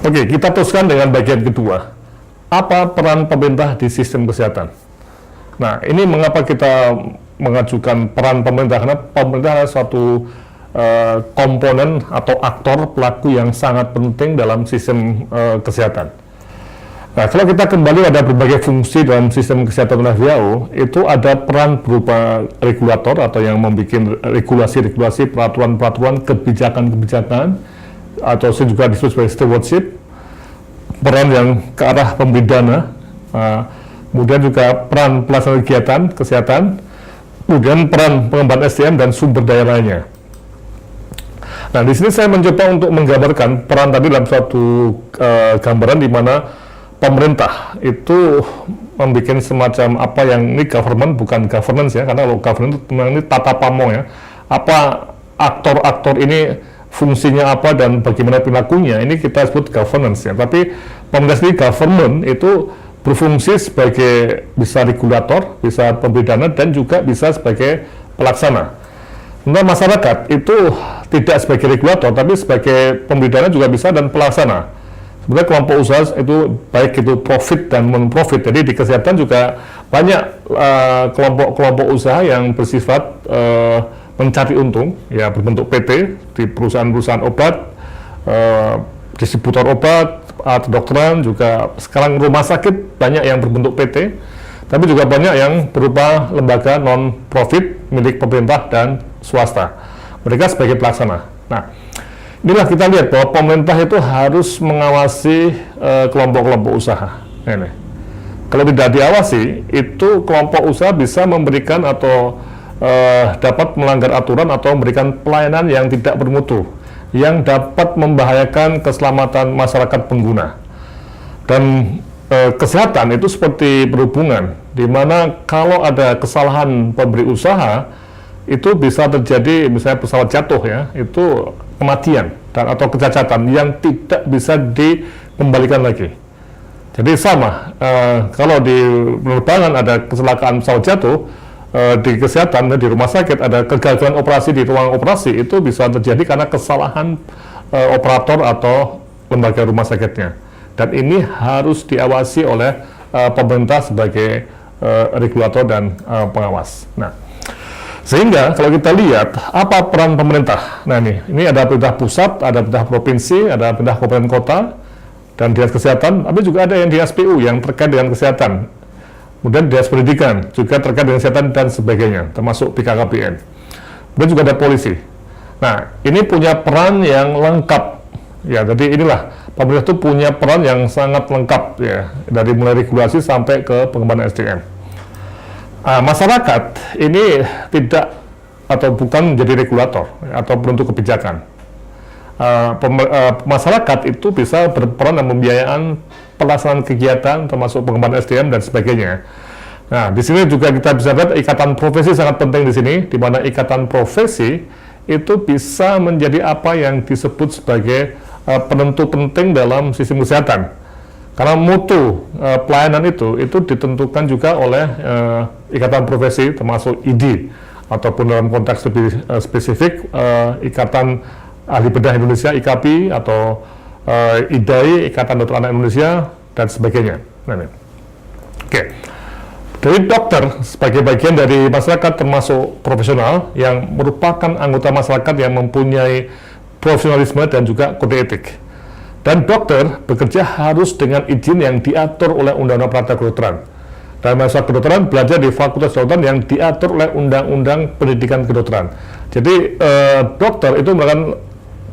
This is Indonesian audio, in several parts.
Oke, kita teruskan dengan bagian kedua. Apa peran pemerintah di sistem kesehatan? Nah, ini mengapa kita mengajukan peran pemerintah, karena pemerintah adalah suatu komponen atau aktor pelaku yang sangat penting dalam sistem kesehatan. Nah, kalau kita kembali ada berbagai fungsi dalam sistem kesehatan WHO, itu ada peran berupa regulator atau yang membuat regulasi-regulasi, peraturan-peraturan, kebijakan-kebijakan, atau juga disebut sebagai stewardship, peran yang ke arah pembidana, kemudian juga peran pelaksanaan kegiatan kesehatan, kemudian peran pengembangan SDM dan sumber daya lainnya. Nah, di sini saya mencoba untuk menggambarkan peran tadi dalam suatu gambaran di mana pemerintah itu membuat semacam apa yang ini government, bukan governance ya, karena kalau governance itu ini tata pamo ya. Apa aktor-aktor ini fungsinya apa dan bagaimana perilakunya, ini kita sebut governance ya. Tapi pemerintah sendiri, government itu berfungsi sebagai bisa regulator, bisa pembidana, dan juga bisa sebagai pelaksana. Nah, masyarakat itu tidak sebagai regulator, tapi sebagai pembidana juga bisa dan pelaksana. Sebenarnya kelompok usaha itu baik itu profit dan non-profit. Jadi di kesehatan juga banyak kelompok-kelompok usaha yang bersifat mencari untung, ya berbentuk PT di perusahaan-perusahaan obat, distributor obat, kedokteran, juga sekarang rumah sakit banyak yang berbentuk PT, tapi juga banyak yang berupa lembaga non-profit milik pemerintah dan swasta. Mereka sebagai pelaksana. Nah, inilah kita lihat bahwa pemerintah itu harus mengawasi kelompok-kelompok usaha. Ini. Kalau tidak diawasi, itu kelompok usaha bisa memberikan atau dapat melanggar aturan atau memberikan pelayanan yang tidak bermutu, yang dapat membahayakan keselamatan masyarakat pengguna. Dan kesehatan itu seperti perhubungan, di mana kalau ada kesalahan pemberi usaha, itu bisa terjadi misalnya pesawat jatuh ya, itu kematian dan atau kecacatan yang tidak bisa dikembalikan lagi. Jadi sama, kalau di penerbangan ada kecelakaan pesawat jatuh, di kesehatan di rumah sakit ada kegagalan operasi di ruang operasi, itu bisa terjadi karena kesalahan operator atau lembaga rumah sakitnya. Dan ini harus diawasi oleh pemerintah sebagai regulator dan pengawas. Nah, sehingga kalau kita lihat apa peran pemerintah, nah ini ada pemerintah pusat, ada pemerintah provinsi, ada pemerintah kabupaten kota, dan dinas kesehatan, tapi juga ada yang dinas PU yang terkait dengan kesehatan, kemudian dinas pendidikan juga terkait dengan kesehatan dan sebagainya, termasuk BKKBN. Kemudian juga ada polisi. Nah, ini punya peran yang lengkap, ya. Jadi inilah pemerintah itu punya peran yang sangat lengkap, ya, dari mulai regulasi sampai ke pengembangan SDM. Masyarakat ini tidak atau bukan menjadi regulator atau penentu kebijakan. Masyarakat itu bisa berperan dalam pembiayaan pelaksanaan kegiatan termasuk pengembangan SDM dan sebagainya. Nah, di sini juga kita bisa lihat ikatan profesi sangat penting di sini, di mana ikatan profesi itu bisa menjadi apa yang disebut sebagai penentu penting dalam sistem kesehatan. Karena mutu pelayanan itu ditentukan juga oleh ikatan profesi termasuk ID ataupun dalam konteks lebih spesifik Ikatan Ahli Bedah Indonesia IKAPI atau IDAI Ikatan Dokter Anak Indonesia dan sebagainya. Nah, oke. Dari dokter sebagai bagian dari masyarakat termasuk profesional yang merupakan anggota masyarakat yang mempunyai profesionalisme dan juga kode etik. Dan dokter bekerja harus dengan izin yang diatur oleh Undang-Undang Praktek Kedokteran. Dan mahasiswa kedokteran belajar di Fakultas Kedokteran yang diatur oleh Undang-Undang Pendidikan Kedokteran. Jadi dokter itu merupakan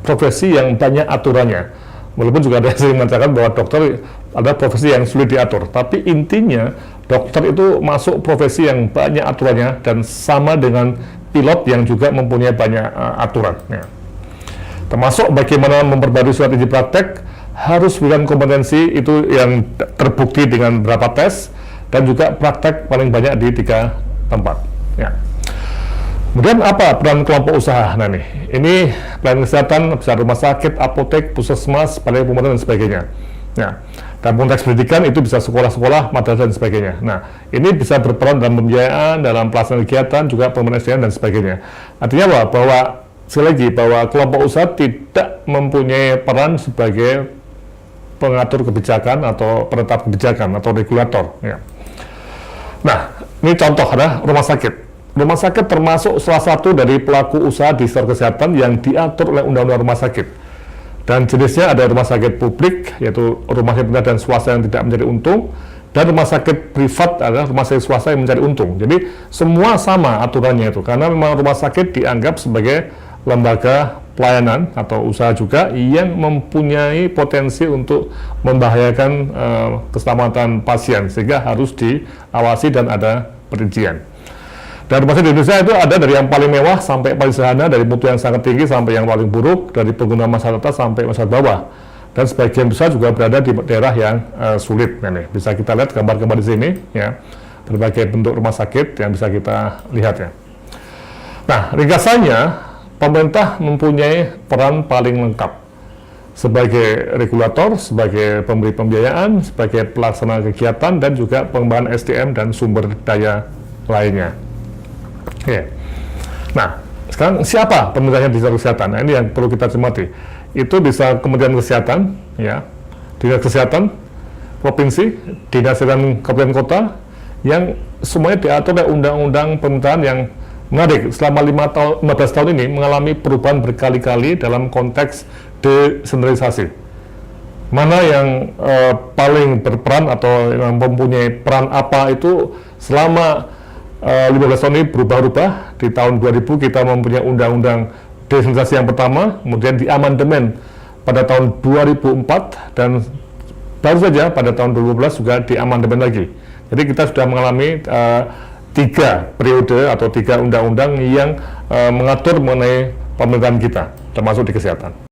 profesi yang banyak aturannya. Walaupun juga ada yang mengatakan bahwa dokter adalah profesi yang sulit diatur. Tapi intinya dokter itu masuk profesi yang banyak aturannya dan sama dengan pilot yang juga mempunyai banyak aturan. Ya. Termasuk bagaimana memperbarui surat izin praktek, harus berikan kompetensi itu yang terbukti dengan beberapa tes, dan juga praktek paling banyak di 3 tempat. Ya. Kemudian apa peran kelompok usaha? Nah ini pelayanan kesehatan, bisa rumah sakit, apotek, puskesmas, balai pemerintah dan sebagainya. Ya. Dan konteks pendidikan itu bisa sekolah-sekolah, madrasah dan sebagainya. Nah, ini bisa berperan dalam pembiayaan, dalam pelaksanaan kegiatan, juga pengembangan SDM dan sebagainya. Artinya apa? Bahwa sekali lagi bahwa kelompok usaha tidak mempunyai peran sebagai pengatur kebijakan atau penetap kebijakan atau regulator. Ya. Nah, ini contoh ada rumah sakit. Rumah sakit termasuk salah satu dari pelaku usaha di sektor kesehatan yang diatur oleh Undang-Undang Rumah Sakit. Dan jenisnya ada rumah sakit publik, yaitu rumah sakit pemerintah dan swasta yang tidak mencari untung, dan rumah sakit privat adalah rumah sakit swasta yang mencari untung. Jadi semua sama aturannya itu, karena memang rumah sakit dianggap sebagai lembaga pelayanan atau usaha juga yang mempunyai potensi untuk membahayakan keselamatan pasien, sehingga harus diawasi dan ada perizinan. Dan rumah sakit di Indonesia itu ada dari yang paling mewah sampai paling sederhana, dari mutu yang sangat tinggi sampai yang paling buruk, dari pengguna masyarakat atas sampai masyarakat bawah. Dan sebagian besar juga berada di daerah yang sulit. Nah, bisa kita lihat gambar-gambar di sini, ya, berbagai bentuk rumah sakit yang bisa kita lihat ya. Nah, ringkasannya, pemerintah mempunyai peran paling lengkap sebagai regulator, sebagai pemberi pembiayaan, sebagai pelaksana kegiatan, dan juga pengembangan SDM dan sumber daya lainnya. Oke. Nah, sekarang siapa pemerintahnya di sektor kesehatan? Nah, ini yang perlu kita cermati. Itu bisa Kementerian Kesehatan, ya, Dinas Kesehatan Provinsi, Dinas Kesehatan Kabupaten Kota, yang semuanya diatur oleh undang-undang pemerintahan yang menarik. Selama 15 tahun ini mengalami perubahan berkali-kali dalam konteks desentralisasi. Mana yang paling berperan atau yang mempunyai peran apa itu selama 15 tahun ini berubah-ubah. Di tahun 2000 kita mempunyai undang-undang desentralisasi yang pertama, kemudian diamandemen pada tahun 2004, dan baru saja pada tahun 2012 juga diamandemen lagi. Jadi kita sudah mengalami 3 periode atau 3 undang-undang yang mengatur mengenai pemerintahan kita, termasuk di kesehatan.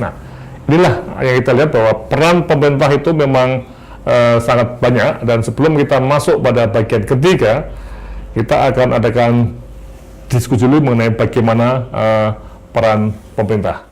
Nah, inilah yang kita lihat bahwa peran pemerintah itu memang sangat banyak, dan sebelum kita masuk pada bagian ketiga, kita akan adakan diskusi dulu mengenai bagaimana peran pemerintah.